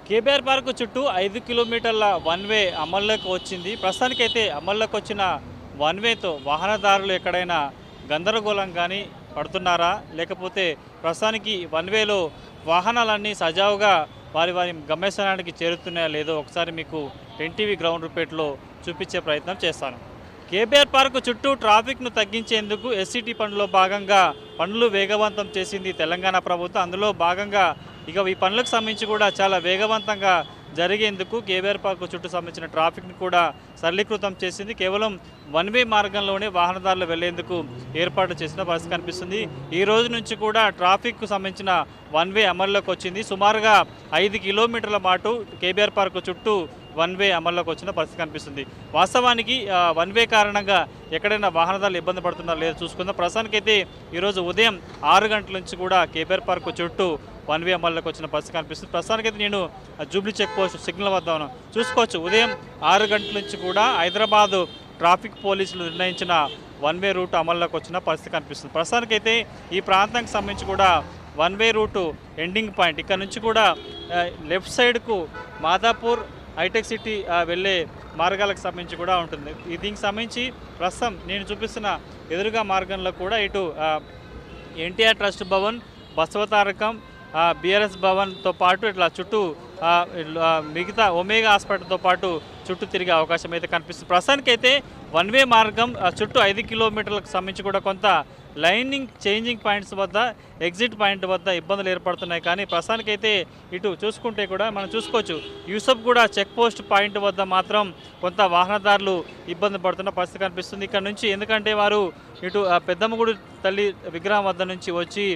KBR park చుట్టూ 5 కిలోమీటర్ల one వే అమల్లోకి వచ్చింది. ప్రస్తుతానికైతే అమల్లోకి వచ్చిన వన్ వేతో వాహనదారులు ఎక్కడైనా గందరగోళం కానీ పడుతున్నారా? లేకపోతే ప్రస్తుతానికి వన్ వేలో వాహనాలన్నీ సజావుగా వారి వారి గమ్యస్థానానికి చేరుతున్నాయా లేదో ఒకసారి మీకు ఎన్టీవీ గ్రౌండ్ రిపోర్ట్లో చూపించే ప్రయత్నం చేస్తాను. కేబీఆర్ పార్క్ చుట్టూ ట్రాఫిక్ను తగ్గించేందుకు ఎస్సిటీ పనుల్లో భాగంగా పనులు వేగవంతం చేసింది తెలంగాణ ప్రభుత్వం. అందులో భాగంగా ఇక ఈ పనులకు సంబంధించి కూడా చాలా వేగవంతంగా జరిగేందుకు కేబీఆర్ పార్క్ చుట్టూ సంబంధించిన ట్రాఫిక్ని కూడా సరళీకృతం చేసింది. కేవలం వన్ వే మార్గంలోనే వాహనదారులు వెళ్లేందుకు ఏర్పాటు చేసిన పరిస్థితి కనిపిస్తుంది. ఈ రోజు నుంచి కూడా ట్రాఫిక్కు సంబంధించిన వన్ వే అమల్లోకి వచ్చింది. సుమారుగా 5 కిలోమీటర్ల పాటు కేబీఆర్ పార్క్ చుట్టూ వన్ వే అమల్లోకి వచ్చిన పరిస్థితి కనిపిస్తుంది. వాస్తవానికి వన్ వే కారణంగా ఎక్కడైనా వాహనదారులు ఇబ్బంది పడుతున్నారో లేదో చూసుకుందాం. ప్రస్తుతానికైతే ఈరోజు ఉదయం 6 గంటల నుంచి కూడా కేబీఆర్ పార్క్ చుట్టూ వన్ వే అమల్లోకి వచ్చిన పరిస్థితి కనిపిస్తుంది. ప్రస్తుతానికైతే నేను జూబ్లీ చెక్ పోస్ట్ సిగ్నల్ వద్ద ఉన్నాను. చూసుకోవచ్చు, ఉదయం 6 గంటల నుంచి కూడా హైదరాబాదు ట్రాఫిక్ పోలీసులు నిర్ణయించిన వన్ వే రూట్ అమల్లోకి వచ్చిన పరిస్థితి కనిపిస్తుంది. ప్రస్తుతానికైతే ఈ ప్రాంతానికి సంబంధించి కూడా one way route ending point ఇక్కడ నుంచి కూడా లెఫ్ట్ సైడ్కు మాదాపూర్ హైటెక్ సిటీ వెళ్ళే మార్గాలకు సంబంధించి కూడా ఉంటుంది. దీనికి సంబంధించి ప్రస్తుతం నేను చూపిస్తున్న ఎదురుగా మార్గంలో కూడా ఇటు ఎన్టీఆర్ ట్రస్ట్ భవన్, బసవతారకం, బీఆర్ఎస్ భవన్తో పాటు ఇట్లా చుట్టూ మిగతా ఒమేగా హాస్పిటల్తో పాటు చుట్టూ తిరిగే అవకాశం అయితే కనిపిస్తుంది. ప్రస్తుతానికైతే వన్ వే మార్గం చుట్టూ 5 కిలోమీటర్లకు సంబంధించి కూడా కొంత లైనింగ్ చేంజింగ్ పాయింట్స్ వద్ద, ఎగ్జిట్ పాయింట్ వద్ద ఇబ్బందులు ఏర్పడుతున్నాయి. కానీ ప్రస్తుతానికైతే ఇటు చూసుకుంటే కూడా మనం చూసుకోవచ్చు, యూసఫ్ కూడా చెక్ పోస్ట్ పాయింట్ వద్ద మాత్రం కొంత వాహనదారులు ఇబ్బంది పడుతున్న పరిస్థితి కనిపిస్తుంది. ఇక్కడ నుంచి ఎందుకంటే వారు ఇటు పెద్దమ్మగుడి తల్లి విగ్రహం వద్ద నుంచి వచ్చి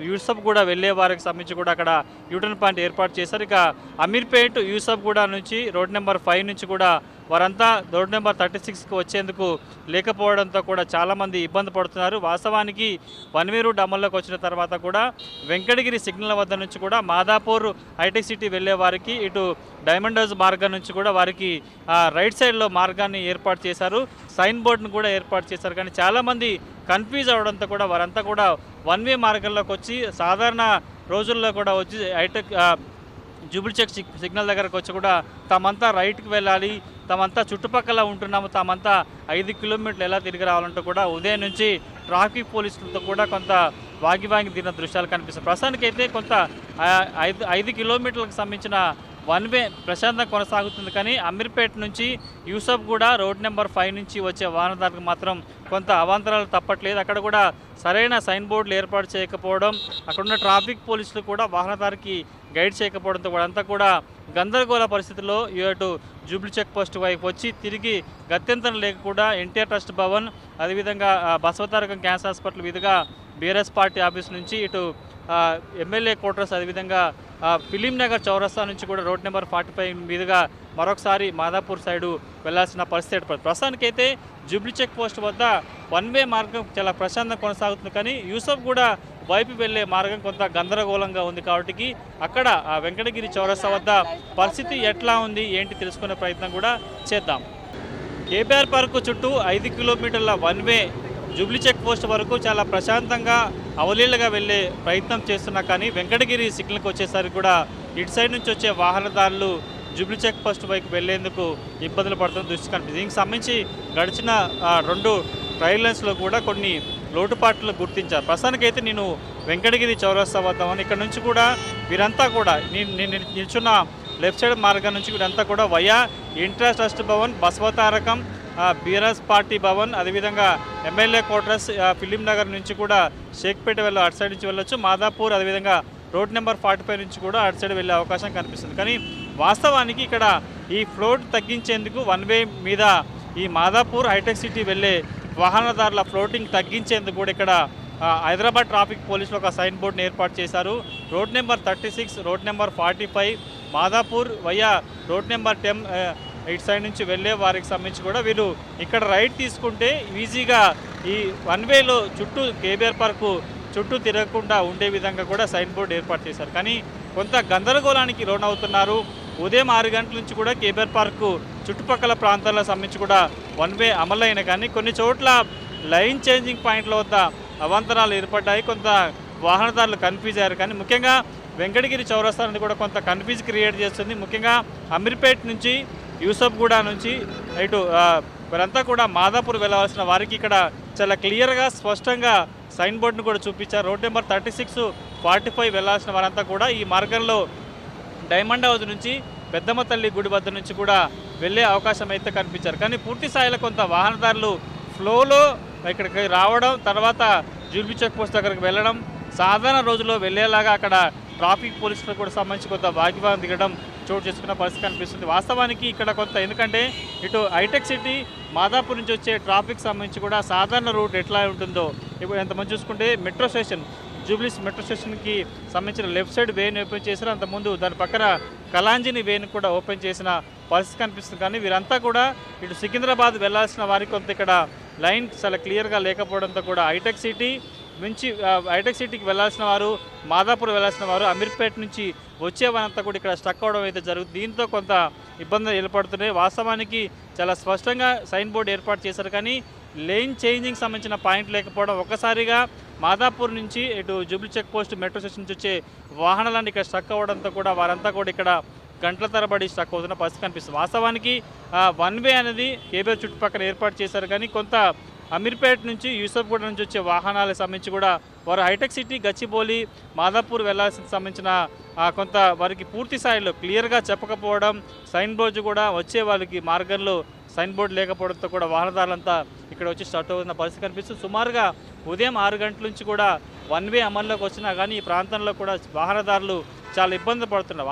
యూసఫ్ కూడా వెళ్ళే వారికి సంబంధించి కూడా అక్కడ యూటర్న్ పాయింట్ ఏర్పాటు చేశారు. ఇక అమీర్పేట్ యూసఫ్ కూడా నుంచి రోడ్ నెంబర్ 5 నుంచి కూడా వారంతా రోడ్ నెంబర్ 36కి వచ్చేందుకు లేకపోవడంతో కూడా చాలామంది ఇబ్బంది పడుతున్నారు. వాస్తవానికి వన్ వే రూట్ అమల్లోకి వచ్చిన తర్వాత కూడా వెంకటగిరి సిగ్నల్ వద్ద నుంచి కూడా మాదాపూర్ హైటెక్ సిటీ వెళ్ళే వారికి ఇటు డైమండ్ హౌస్ మార్గం నుంచి కూడా వారికి రైట్ సైడ్లో మార్గాన్ని ఏర్పాటు చేశారు. సైన్ బోర్డును కూడా ఏర్పాటు చేశారు. కానీ చాలామంది కన్ఫ్యూజ్ అవడంతో కూడా వారంతా కూడా వన్ వే మార్గంలోకి వచ్చి సాధారణ రోజుల్లో కూడా వచ్చి హైటెక్ జూబ్లీ చెక్ సిగ్నల్ దగ్గరకు వచ్చి కూడా తామంతా రైట్కి వెళ్ళాలి, తామంతా చుట్టుపక్కల ఉంటున్నాము, తామంతా 5 కిలోమీటర్లు ఎలా తిరిగి రావాలంటూ కూడా ఉదయం నుంచి ట్రాఫిక్ పోలీసులతో కూడా కొంత వాగి దిన దృశ్యాలు కనిపిస్తాయి. ప్రస్తుతానికైతే కొంత 5 కిలోమీటర్లకు సంబంధించిన వన్ వే ప్రశాంతంగా కొనసాగుతుంది. కానీ అమీర్పేట్ నుంచి యూసఫ్ కూడా రోడ్ నెంబర్ 5 నుంచి వచ్చే వాహనదారులకు మాత్రం కొంత అవాంతరాలు తప్పట్లేదు. అక్కడ కూడా సరైన సైన్ బోర్డులు ఏర్పాటు చేయకపోవడం, అక్కడున్న ట్రాఫిక్ పోలీసులు కూడా వాహనదారికి గైడ్ చేయకపోవడంతో కూడా అంతా కూడా గందరగోళ పరిస్థితుల్లో ఇటు జూబ్లీ చెక్ పోస్ట్ వైపు వచ్చి తిరిగి గత్యంతరం లేకుండా ఎన్టీఆర్ ట్రస్ట్ భవన్, అదేవిధంగా బసవతారకం క్యాన్సర్ హాస్పిటల్ మీదుగా బీఆర్ఎస్ పార్టీ ఆఫీస్ నుంచి ఇటు ఎమ్మెల్యే క్వార్టర్స్, అదేవిధంగా ఫిలిం నగర్ చౌరస్తా నుంచి కూడా రోడ్ నెంబర్ 45 మీదుగా మరొకసారి మాదాపూర్ సైడు వెళ్లాల్సిన పరిస్థితి ఏర్పడుతుంది. ప్రస్తుతానికైతే జూబ్లీ చెక్ పోస్ట్ వద్ద వన్ వే మార్గం చాలా ప్రశాంతంగా కొనసాగుతుంది. కానీ యూసఫ్ కూడా వైపు వెళ్లే మార్గం కొంత గందరగోళంగా ఉంది. కాబట్టి అక్కడ వెంకటగిరి చౌరస్తా వద్ద పరిస్థితి ఎట్లా ఉంది ఏంటి తెలుసుకునే ప్రయత్నం కూడా చేద్దాం. కేబీఆర్ పార్క్ చుట్టూ 5 కిలోమీటర్ల one way Jubilee check post వరకు చాలా ప్రశాంతంగా అవలీలగా వెళ్ళే ప్రయత్నం చేస్తున్నా కానీ వెంకటగిరి సిగ్నల్కి వచ్చేసరికి కూడా ఇటు సైడ్ నుంచి వచ్చే వాహనదారులు జూబ్లీ చెక్ పోస్ట్ వైపు వెళ్లేందుకు ఇబ్బందులు పడుతున్న దృష్టి కనిపిస్తుంది. దీనికి సంబంధించి గడిచిన 2 ట్రయల్ లైన్స్లో కూడా కొన్ని లోటుపాట్లు గుర్తించారు. ప్రస్తుతానికైతే నేను వెంకటగిరి చౌరస్తా వద్దామని ఇక్కడ నుంచి కూడా వీరంతా కూడా నేను నిల్చున్న లెఫ్ట్ సైడ్ మార్గం నుంచి వీరంతా కూడా via NTR trust Bhavan, Basavatarakam, BRS party Bhavan, అదేవిధంగా ఎమ్మెల్యే క్వార్టర్స్, ఫిలిం నగర్ నుంచి కూడా షేక్పేట వెళ్ళి అటు సైడ్ నుంచి వెళ్ళొచ్చు. మాదాపూర్, అదేవిధంగా రోడ్ నెంబర్ 45 నుంచి కూడా అటు సైడ్ వెళ్ళే అవకాశం కనిపిస్తుంది. కానీ వాస్తవానికి ఇక్కడ ఈ ఫ్లోట్ తగ్గించేందుకు వన్ వే మీద ఈ మాదాపూర్ హైటెక్ సిటీ వెళ్ళే వాహనదారుల ఫ్లోటింగ్ తగ్గించేందుకు కూడా ఇక్కడ హైదరాబాద్ ట్రాఫిక్ పోలీసులు ఒక సైన్ బోర్డుని ఏర్పాటు చేశారు. Road number 36, road number 45 Madhapur via road number 10 ఇటు సైడ్ నుంచి వెళ్ళే వారికి సంబంధించి కూడా వీళ్ళు ఇక్కడ రైట్ తీసుకుంటే ఈజీగా ఈ వన్ వేలో చుట్టూ కేబీఆర్ పార్కు చుట్టూ తిరగకుండా ఉండే విధంగా కూడా సైన్ బోర్డు ఏర్పాటు చేశారు. కానీ కొంత గందరగోళానికి లోనవుతున్నారు. ఉదయం 6 గంటల నుంచి కూడా కేబీఆర్ పార్కు చుట్టుపక్కల ప్రాంతాలకు సంబంధించి కూడా వన్ వే అమలైన కానీ కొన్ని చోట్ల లైన్ చేంజింగ్ పాయింట్ల వద్ద అవాంతరాలు ఏర్పడ్డాయి. కొంత వాహనదారులు కన్ఫ్యూజ్ అయ్యారు. కానీ ముఖ్యంగా వెంకటగిరి చౌరస్తా అనేది కూడా కొంత కన్ఫ్యూజ్ క్రియేట్ చేస్తుంది. ముఖ్యంగా అమీర్పేట్ నుంచి యూసఫ్గూడ నుంచి ఇటు వీరంతా కూడా మాదాపూర్ వెళ్ళవలసిన వారికి ఇక్కడ చాలా క్లియర్గా స్పష్టంగా సైన్ బోర్డును కూడా చూపించారు. రోడ్ నెంబర్ 36, 45 వెళ్ళాల్సిన వారంతా కూడా ఈ మార్గంలో డైమండ్ హౌస్ నుంచి పెద్దమ్మ తల్లి గుడి వద్ద నుంచి కూడా వెళ్ళే అవకాశం అయితే కనిపించారు. కానీ పూర్తి స్థాయిలో కొంత వాహనదారులు ఫ్లోలో ఇక్కడికి రావడం, తర్వాత జూబ్లీ చెక్ పోస్ట్ దగ్గరికి వెళ్ళడం, సాధారణ రోజుల్లో వెళ్ళేలాగా అక్కడ ట్రాఫిక్ పోలీసులకు కూడా సంబంధించి కొంత వాగ్వాదం దిగడం చోటు చేసుకున్న పరిస్థితి కనిపిస్తుంది. వాస్తవానికి ఇక్కడ కొంత ఎందుకంటే ఇటు హైటెక్ సిటీ మాదాపూర్ నుంచి వచ్చే ట్రాఫిక్ సంబంధించి కూడా సాధారణ రూట్ ఎట్లా ఉంటుందో ఇప్పుడు ఎంతమంది చూసుకుంటే మెట్రో స్టేషన్ జూబ్లీస్ మెట్రో స్టేషన్కి సంబంధించిన లెఫ్ట్ సైడ్ వేని ఓపెన్ చేశారు. అంతకుముందు దాని పక్కన కలాంజిని వేని కూడా ఓపెన్ చేసిన పరిస్థితి కనిపిస్తుంది. కానీ వీరంతా కూడా ఇటు సికింద్రాబాద్ వెళ్లాల్సిన వారికి కొంత ఇక్కడ లైన్ చాలా క్లియర్గా లేకపోవడంతో కూడా హైటెక్ సిటీకి వెళ్లాల్సిన వారు, మాదాపూర్ వెళ్లాల్సిన వారు, అమీర్పేట్ నుంచి వచ్చేవారంతా కూడా ఇక్కడ స్టక్ అవడం అయితే జరుగుతుంది. దీంతో కొంత ఇబ్బందులు ఏర్పడుతున్నాయి. వాస్తవానికి చాలా స్పష్టంగా సైన్ బోర్డు ఏర్పాటు చేశారు, కానీ లేన్ చేంజింగ్ సంబంధించిన పాయింట్ లేకపోవడం, ఒక్కసారిగా మాదాపూర్ నుంచి ఇటు Jubilee check post metro station నుంచి వచ్చే వాహనాలన్నీ ఇక్కడ స్టక్ అవ్వడంతో కూడా వారంతా కూడా ఇక్కడ గంటల తరబడి స్టక్ అవుతున్న పరిస్థితి కనిపిస్తుంది. వాస్తవానికి 1 వే అనేది కేబీఆర్ చుట్టుపక్కల ఏర్పాటు చేశారు, కానీ కొంత అమీర్పేట్ నుంచి యూసఫ్గూడ నుంచి వచ్చే వాహనాలకు సంబంధించి కూడా వారు హైటెక్ సిటీ, గచ్చిబౌలి, మాదాపూర్ వెళ్లాల్సిన సంబంధించిన కొంత వారికి పూర్తి స్థాయిలో క్లియర్గా చెప్పకపోవడం, సైన్ బోర్డు కూడా వచ్చే వాళ్ళకి మార్గంలో సైన్ బోర్డు లేకపోవడంతో కూడా వాహనదారులంతా ఇక్కడ వచ్చి స్టార్ట్ అవుతున్న పరిస్థితి కనిపిస్తుంది. సుమారుగా ఉదయం 6 గంటల నుంచి కూడా 1 వే అమల్లోకి వచ్చినా కానీ ఈ ప్రాంతంలో కూడా వాహనదారులు చాలా ఇబ్బంది పడుతున్నారు.